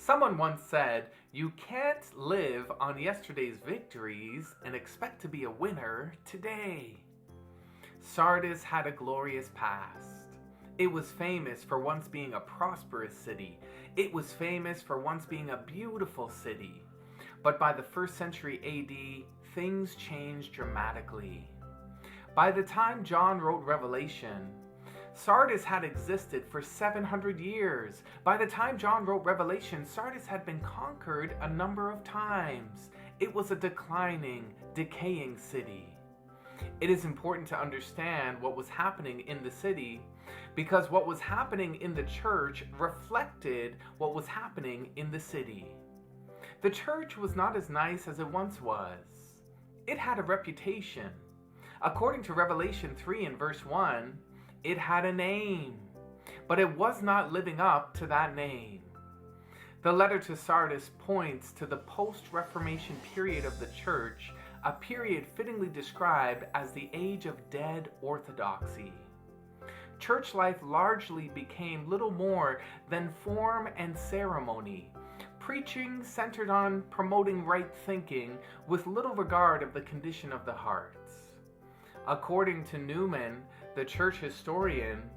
Someone once said, "You can't live on yesterday's victories and expect to be a winner today." Sardis had a glorious past. It was famous for once being a prosperous city. It was famous for once being a beautiful city. But by the 1st century AD, things changed dramatically. By the time John wrote Revelation, Sardis had existed for 700 years. By the time John wrote Revelation, Sardis had been conquered a number of times. It was a declining, decaying city. It is important to understand what was happening in the city because what was happening in the church reflected what was happening in the city. The church was not as nice as it once was. It had a reputation. According to Revelation 3 and verse 1, it had a name, but it was not living up to that name. The letter to Sardis points to the post-Reformation period of the church, a period fittingly described as the age of dead orthodoxy. Church life largely became little more than form and ceremony. Preaching centered on promoting right thinking with little regard of the condition of the hearts. According to Newman, the church historian,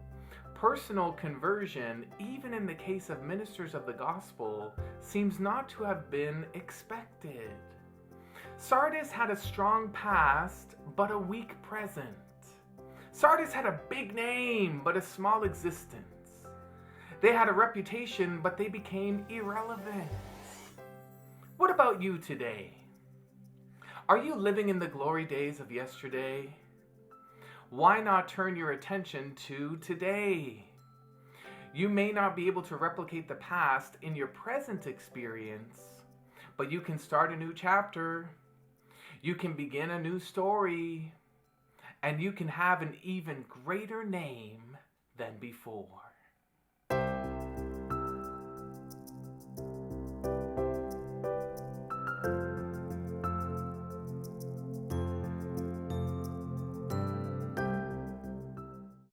personal conversion, even in the case of ministers of the gospel, seems not to have been expected. Sardis had a strong past, but a weak present. Sardis had a big name, but a small existence. They had a reputation, but they became irrelevant. What about you today? Are you living in the glory days of yesterday? Why not turn your attention to today? You may not be able to replicate the past in your present experience, but you can start a new chapter. You can begin a new story, and you can have an even greater name than before.